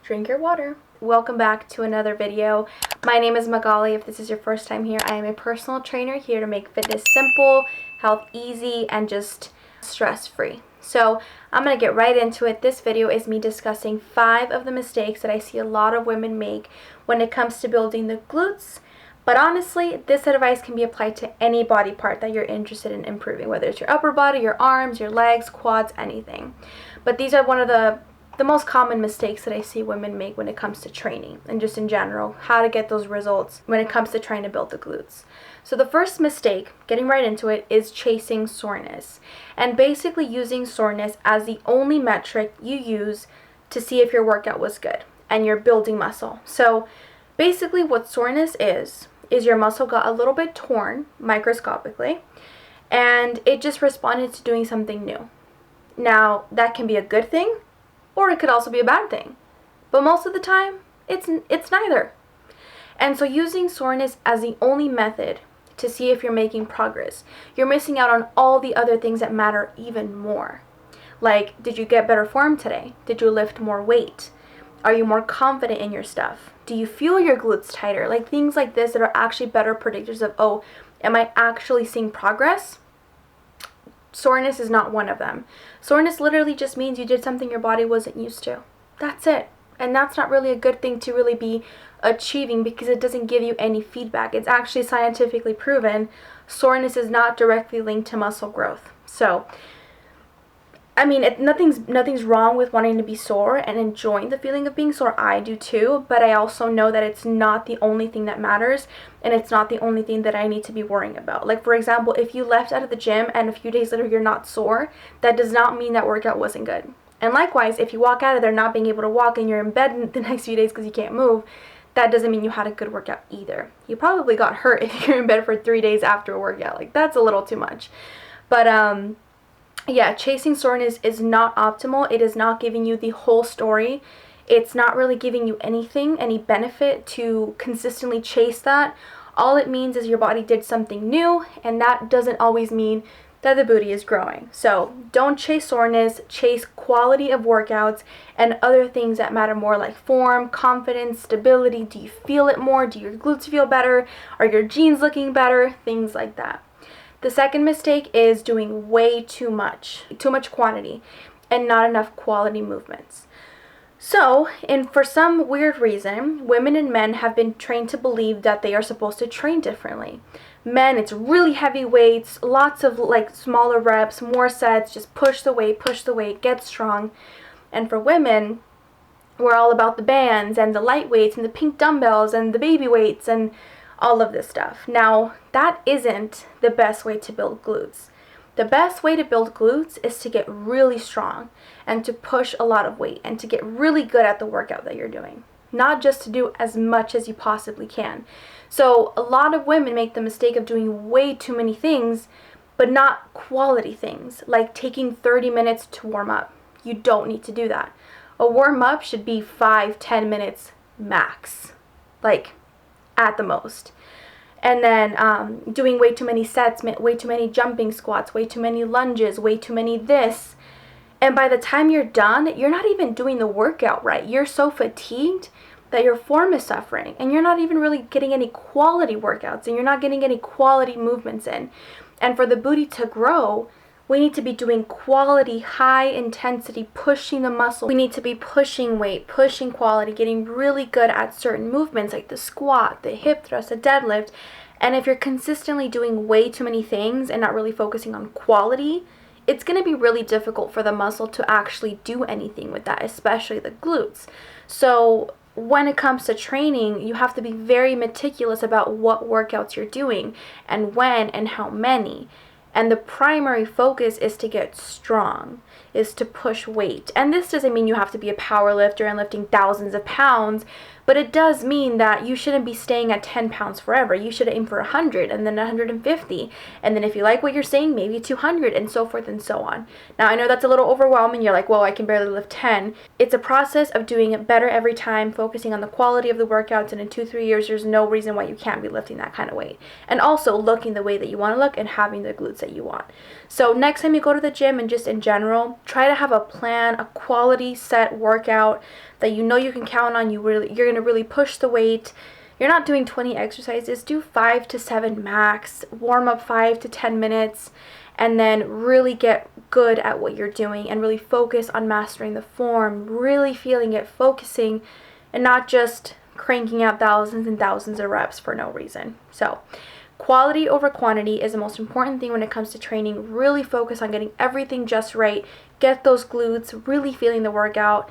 drink your water. Welcome back to another video. My name is Magali. If this is your first time here, I am a personal trainer here to make fitness simple, health easy, and just stress-free. So I'm going to get right into it. This video is me discussing 5 of the mistakes that I see a lot of women make when it comes to building the glutes. But honestly, this advice can be applied to any body part that you're interested in improving, whether it's your upper body, your arms, your legs, quads, anything. But these are one of the most common mistakes that I see women make when it comes to training and just in general, how to get those results when it comes to trying to build the glutes. So the first mistake, getting right into it, is chasing soreness and basically using soreness as the only metric you use to see if your workout was good and you're building muscle. So basically what soreness is your muscle got a little bit torn microscopically and it just responded to doing something new. Now that can be a good thing, or it could also be a bad thing. But most of the time, it's neither. And so using soreness as the only method to see if you're making progress, you're missing out on all the other things that matter even more. Like, did you get better form today? Did you lift more weight? Are you more confident in your stuff? Do you feel your glutes tighter? Like things like this that are actually better predictors of, oh, am I actually seeing progress? Soreness is not one of them. Soreness literally just means you did something your body wasn't used to. That's it. And that's not really a good thing to really be achieving because it doesn't give you any feedback. It's actually scientifically proven soreness is not directly linked to muscle growth. So, I mean, nothing's wrong with wanting to be sore and enjoying the feeling of being sore. I do too, but I also know that it's not the only thing that matters and it's not the only thing that I need to be worrying about. Like, for example, if you left out of the gym and a few days later you're not sore, that does not mean that workout wasn't good. And likewise, if you walk out of there not being able to walk and you're in bed the next few days because you can't move, that doesn't mean you had a good workout either. You probably got hurt if you're in bed for 3 days after a workout. Like, that's a little too much. But, yeah, chasing soreness is not optimal. It is not giving you the whole story. It's not really giving you anything, any benefit to consistently chase that. All it means is your body did something new, and that doesn't always mean that the booty is growing. So don't chase soreness, chase quality of workouts and other things that matter more, like form, confidence, stability. Do you feel it more? Do your glutes feel better? Are your jeans looking better? Things like that. The second mistake is doing way too much quantity and not enough quality movements. So, for some weird reason, women and men have been trained to believe that they are supposed to train differently. Men, it's really heavy weights, lots of like smaller reps, more sets, just push the weight, get strong. And for women, we're all about the bands and the light weights and the pink dumbbells and the baby weights and all of this stuff. Now, that isn't the best way to build glutes. The best way to build glutes is to get really strong and to push a lot of weight and to get really good at the workout that you're doing, not just to do as much as you possibly can. So a lot of women make the mistake of doing way too many things, but not quality things, like taking 30 minutes to warm up. You don't need to do that. A warm up should be 5-10 minutes max, like at the most. And then doing way too many sets, way too many jumping squats, way too many lunges, way too many this. And by the time you're done, you're not even doing the workout right. You're so fatigued that your form is suffering and you're not even really getting any quality workouts and you're not getting any quality movements in. And for the booty to grow, we need to be doing quality, high intensity, pushing the muscle. We need to be pushing weight, pushing quality, getting really good at certain movements like the squat, the hip thrust, the deadlift. And if you're consistently doing way too many things and not really focusing on quality, it's going to be really difficult for the muscle to actually do anything with that, especially the glutes. So when it comes to training, you have to be very meticulous about what workouts you're doing and when and how many. And the primary focus is to get strong, is to push weight. And this doesn't mean you have to be a power lifter and lifting thousands of pounds, but it does mean that you shouldn't be staying at 10 pounds forever. You should aim for 100 and then 150. And then if you like what you're saying, maybe 200 and so forth and so on. Now, I know that's a little overwhelming. You're like, well, I can barely lift 10. It's a process of doing it better every time, focusing on the quality of the workouts. And in 2-3 years, there's no reason why you can't be lifting that kind of weight. And also looking the way that you want to look and having the glutes that you want. So next time you go to the gym and just in general, Try to have a plan, a quality set workout that you know you can count on. You're going to really push the weight. You're not doing 20 exercises. Do 5 to 7 max. Warm up 5 to 10 minutes. And then really get good at what you're doing and really focus on mastering the form, really feeling it, focusing, and not just cranking out thousands and thousands of reps for no reason. So quality over quantity is the most important thing when it comes to training. Really focus on getting everything just right. Get those glutes, really feeling the workout.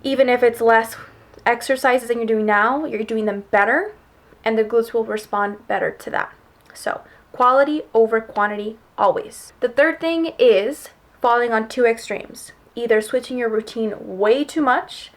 Even if it's less exercises than you're doing now, you're doing them better, and the glutes will respond better to that. So quality over quantity always. The third thing is falling on two extremes. Either switching your routine way too much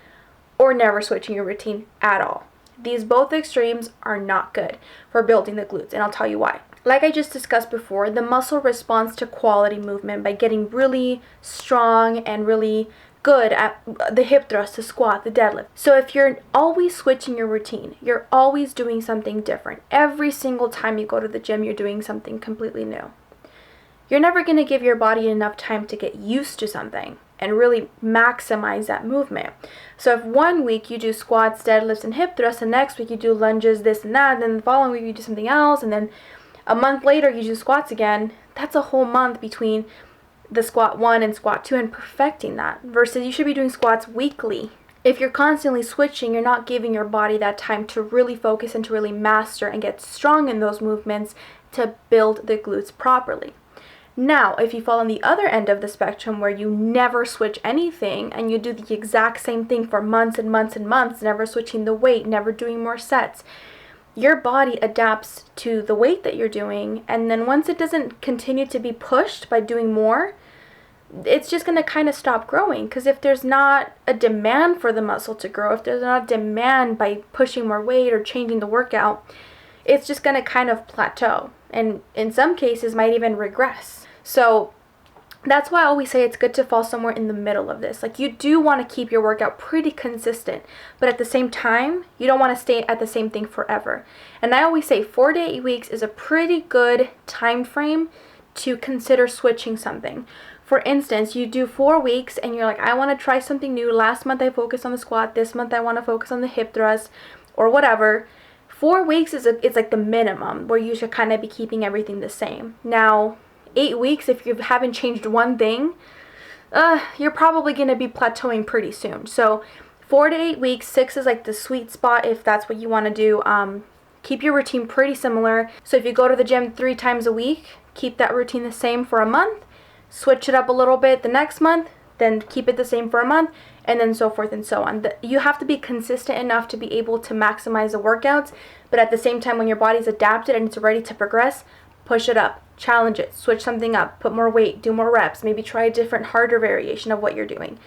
or never switching your routine at all. These both extremes are not good for building the glutes, and I'll tell you why. Like I just discussed before, the muscle responds to quality movement by getting really strong and really good at the hip thrust, the squat, the deadlift. So if you're always switching your routine, you're always doing something different. Every single time you go to the gym, you're doing something completely new. You're never going to give your body enough time to get used to something and really maximize that movement. So if one week you do squats, deadlifts, and hip thrusts, and next week you do lunges, this and that, and then the following week you do something else, and then a month later you do squats again, that's a whole month between the squat 1 and squat 2 and perfecting that, versus you should be doing squats weekly. If you're constantly switching, you're not giving your body that time to really focus and to really master and get strong in those movements to build the glutes properly. Now, if you fall on the other end of the spectrum where you never switch anything and you do the exact same thing for months and months and months, never switching the weight, never doing more sets, your body adapts to the weight that you're doing, and then once it doesn't continue to be pushed by doing more, it's just going to kind of stop growing. Because if there's not a demand for the muscle to grow, if there's not a demand by pushing more weight or changing the workout, it's just going to kind of plateau, and in some cases might even regress. So that's why I always say it's good to fall somewhere in the middle of this. Like, you do want to keep your workout pretty consistent, but at the same time, you don't want to stay at the same thing forever. And I always say 4 to 8 weeks is a pretty good time frame to consider switching something. For instance, you do 4 weeks and you're like, I want to try something new. Last month I focused on the squat. This month I want to focus on the hip thrust or whatever. 4 weeks it's like the minimum where you should kind of be keeping everything the same. Now, 8 weeks, if you haven't changed one thing, you're probably going to be plateauing pretty soon. So 4 to 8 weeks, 6 is like the sweet spot if that's what you want to do. Keep your routine pretty similar. So if you go to the gym 3 times a week, keep that routine the same for a month, switch it up a little bit the next month, then keep it the same for a month, and then so forth and so on. You have to be consistent enough to be able to maximize the workouts, but at the same time, when your body's adapted and it's ready to progress, push it up, challenge it, switch something up, put more weight, do more reps, maybe try a different harder variation of what you're doing.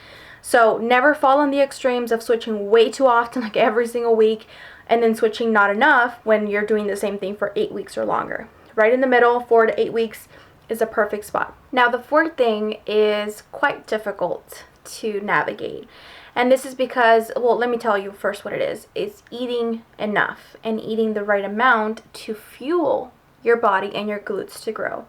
So never fall on the extremes of switching way too often, like every single week, and then switching not enough when you're doing the same thing for 8 weeks or longer. Right in the middle, 4 to 8 weeks is a perfect spot. Now, the fourth thing is quite difficult to navigate. And this is because, well, let me tell you first what it is. It's eating enough and eating the right amount to fuel your body and your glutes to grow.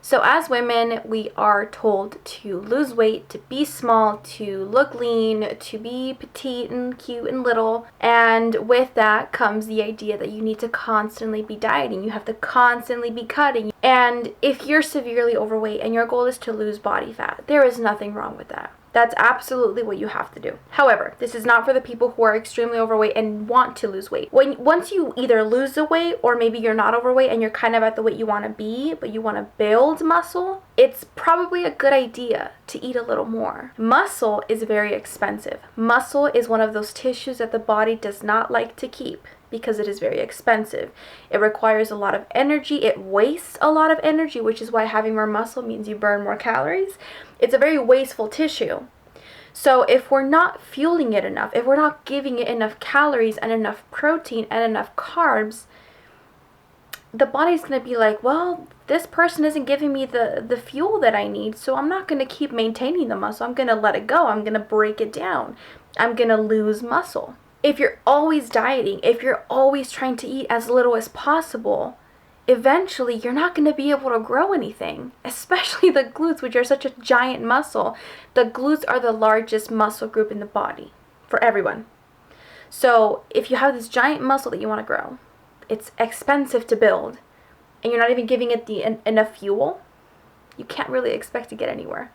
So as women, we are told to lose weight, to be small, to look lean, to be petite and cute and little. And with that comes the idea that you need to constantly be dieting. You have to constantly be cutting. And if you're severely overweight and your goal is to lose body fat, there is nothing wrong with that. That's absolutely what you have to do. However, this is not for the people who are extremely overweight and want to lose weight. Once you either lose the weight or maybe you're not overweight and you're kind of at the weight you want to be, but you want to build muscle, it's probably a good idea to eat a little more. Muscle is very expensive. Muscle is one of those tissues that the body does not like to keep because it is very expensive. It requires a lot of energy. It wastes a lot of energy, which is why having more muscle means you burn more calories. It's a very wasteful tissue. So if we're not fueling it enough, if we're not giving it enough calories and enough protein and enough carbs, the body's going to be like, well, this person isn't giving me the fuel that I need, so I'm not going to keep maintaining the muscle. I'm going to let it go. I'm going to break it down. I'm going to lose muscle. If you're always dieting, if you're always trying to eat as little as possible, eventually you're not going to be able to grow anything, especially the glutes, which are such a giant muscle. The glutes are the largest muscle group in the body for everyone. So if you have this giant muscle that you want to grow, it's expensive to build, and you're not even giving it enough fuel, you can't really expect to get anywhere.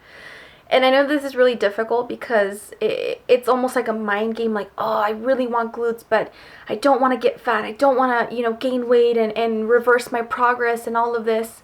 And I know this is really difficult because it's almost like a mind game, like, oh, I really want glutes, but I don't want to get fat. I don't want to, gain weight and reverse my progress and all of this.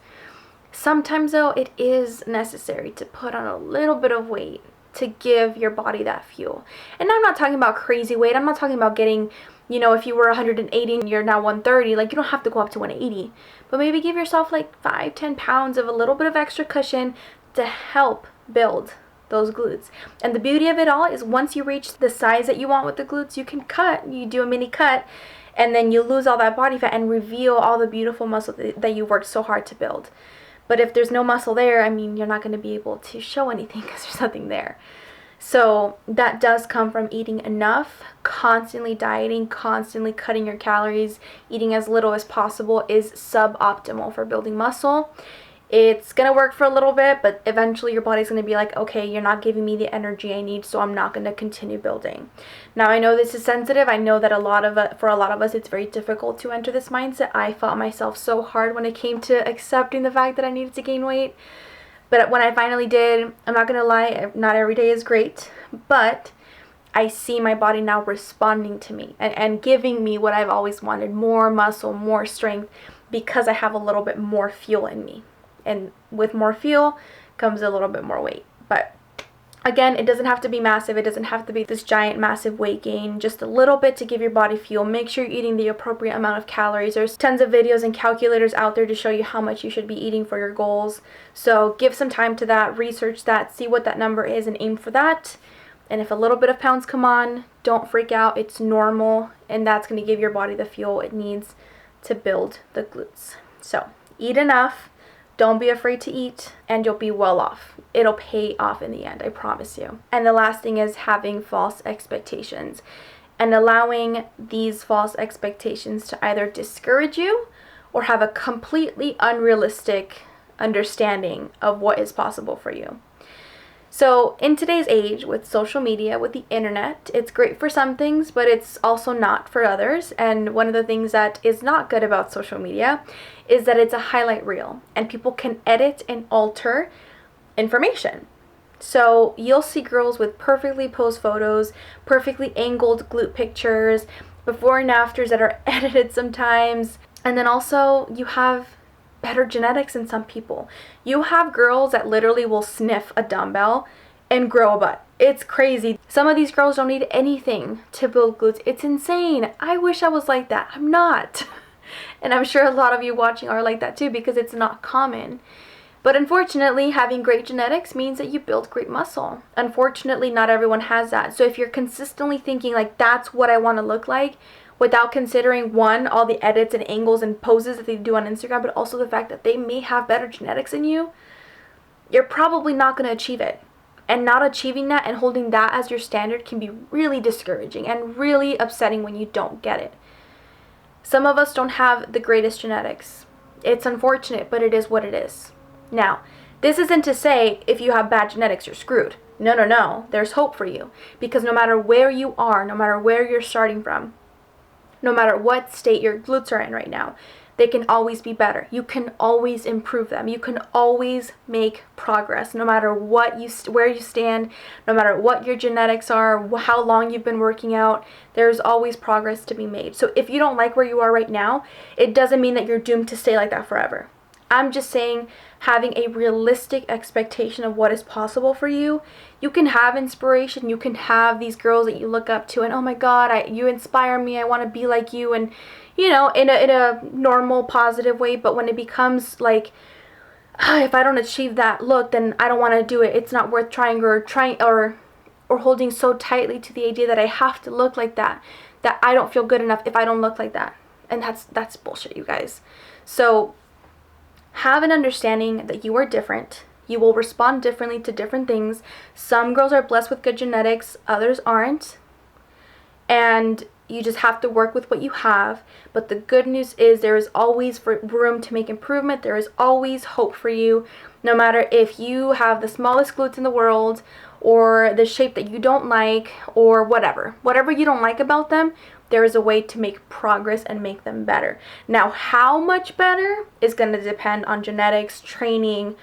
Sometimes, though, it is necessary to put on a little bit of weight to give your body that fuel. And I'm not talking about crazy weight. I'm not talking about getting, if you were 180 and you're now 130, like, you don't have to go up to 180. But maybe give yourself like 5-10 pounds of a little bit of extra cushion to help build those glutes. And the beauty of it all is once you reach the size that you want with the glutes, you can you do a mini cut, and then you lose all that body fat and reveal all the beautiful muscle that you worked so hard to build. But if there's no muscle there, you're not going to be able to show anything because there's nothing there. So that does come from eating enough, constantly dieting, constantly cutting your calories, eating as little as possible is suboptimal for building muscle. It's going to work for a little bit, but eventually your body's going to be like, okay, you're not giving me the energy I need, so I'm not going to continue building. Now, I know this is sensitive. I know that for a lot of us, it's very difficult to enter this mindset. I fought myself so hard when it came to accepting the fact that I needed to gain weight. But when I finally did, I'm not going to lie, not every day is great, but I see my body now responding to me and giving me what I've always wanted, more muscle, more strength, because I have a little bit more fuel in me. And with more fuel comes a little bit more weight. But again, it doesn't have to be massive. It doesn't have to be this giant, massive weight gain. Just a little bit to give your body fuel. Make sure you're eating the appropriate amount of calories. There's tons of videos and calculators out there to show you how much you should be eating for your goals. So give some time to that. Research that. See what that number is and aim for that. And if a little bit of pounds come on, don't freak out. It's normal. And that's going to give your body the fuel it needs to build the glutes. So eat enough. Don't be afraid to eat, and you'll be well off. It'll pay off in the end, I promise you. And the last thing is having false expectations and allowing these false expectations to either discourage you or have a completely unrealistic understanding of what is possible for you. So in today's age, with social media, with the internet, it's great for some things, but it's also not for others. And one of the things that is not good about social media is that it's a highlight reel, and people can edit and alter information. So you'll see girls with perfectly posed photos, perfectly angled glute pictures, before and afters that are edited sometimes. And then also you have better genetics in some people. You have girls that literally will sniff a dumbbell and grow a butt. It's crazy. Some of these girls don't need anything to build glutes. It's insane. I wish I was like that. I'm not. And I'm sure a lot of you watching are like that too, because it's not common. But unfortunately, having great genetics means that you build great muscle. Unfortunately, not everyone has that. So if you're consistently thinking like, that's what I want to look like, without considering, one, all the edits and angles and poses that they do on Instagram, but also the fact that they may have better genetics than you, you're probably not going to achieve it. And not achieving that and holding that as your standard can be really discouraging and really upsetting when you don't get it. Some of us don't have the greatest genetics. It's unfortunate, but it is what it is. Now, this isn't to say if you have bad genetics, you're screwed. No. There's hope for you. Because no matter where you are, no matter where you're starting from, no matter what state your glutes are in right now, they can always be better. You can always improve them. You can always make progress, no matter where you stand, no matter what your genetics are, how long you've been working out. There's always progress to be made. So if you don't like where you are right now, it doesn't mean that you're doomed to stay like that forever. I'm just saying, having a realistic expectation of what is possible for you. You can have inspiration. You can have these girls that you look up to and, oh my God, you inspire me. I want to be like you. And, in a normal, positive way. But when it becomes like, if I don't achieve that look, then I don't want to do it. It's not worth trying or holding so tightly to the idea that I have to look like that I don't feel good enough if I don't look like that. And that's bullshit, you guys. So have an understanding that you are different. You will respond differently to different things. Some girls are blessed with good genetics, others aren't. And You just have to work with what you have. But the good news is there is always room to make improvement. There is always hope for you. No matter if you have the smallest glutes in the world or the shape that you don't like or whatever you don't like about them, there is a way to make progress and make them better. Now, how much better is going to depend on genetics, training,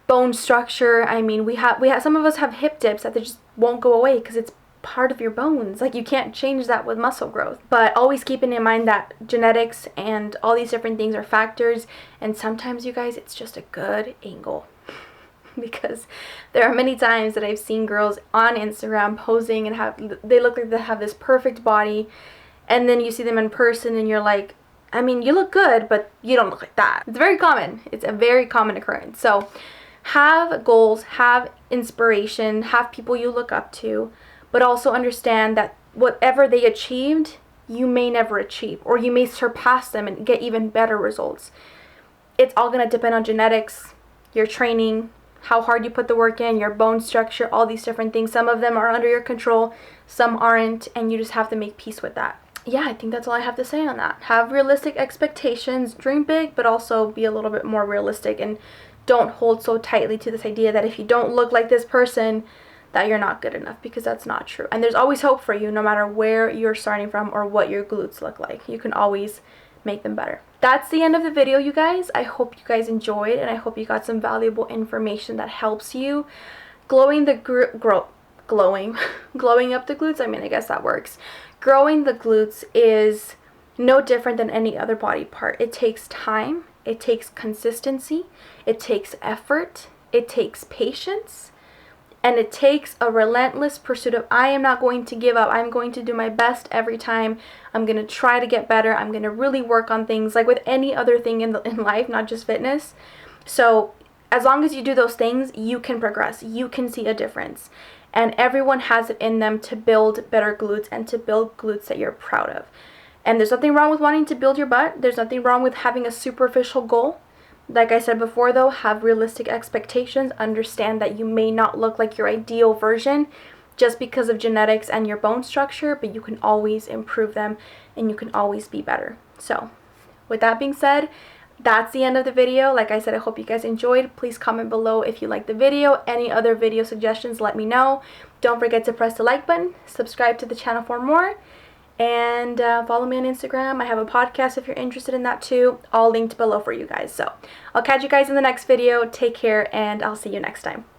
bone structure. I mean, we have some of us have hip dips that they just won't go away because it's part of your bones. Like, you can't change that with muscle growth. But always keeping in mind that genetics and all these different things are factors, and sometimes, you guys, it's just a good angle. Because there are many times that I've seen girls on Instagram posing and they look like they have this perfect body, and then you see them in person and you're like, I mean, you look good, but you don't look like that. It's very common. It's a very common occurrence. So have goals, have inspiration, have people you look up to, but also understand that whatever they achieved, you may never achieve, or you may surpass them and get even better results. It's all going to depend on genetics, your training, how hard you put the work in, your bone structure, all these different things. Some of them are under your control, some aren't, and you just have to make peace with that. Yeah, I think that's all I have to say on that. Have realistic expectations, dream big, but also be a little bit more realistic, and don't hold so tightly to this idea that if you don't look like this person, that you're not good enough, because that's not true. And there's always hope for you, no matter where you're starting from or what your glutes look like. You can always make them better. That's the end of the video, you guys. I hope you guys enjoyed, and I hope you got some valuable information that helps you. Glowing up the glutes, I mean, I guess that works. Growing the glutes is no different than any other body part. It takes time, it takes consistency, it takes effort, it takes patience, and it takes a relentless pursuit of, I am not going to give up. I'm going to do my best every time. I'm going to try to get better. I'm going to really work on things, like with any other thing in life, not just fitness. So as long as you do those things, you can progress. You can see a difference. And everyone has it in them to build better glutes and to build glutes that you're proud of. And there's nothing wrong with wanting to build your butt. There's nothing wrong with having a superficial goal. Like I said before, though, have realistic expectations. Understand that you may not look like your ideal version just because of genetics and your bone structure, but you can always improve them and you can always be better. So with that being said, that's the end of the video. Like I said, I hope you guys enjoyed. Please comment below if you liked the video. Any other video suggestions, let me know. Don't forget to press the like button, subscribe to the channel for more, and follow me on Instagram. I have a podcast if you're interested in that too. All linked below for you guys. So I'll catch you guys in the next video. Take care, and I'll see you next time.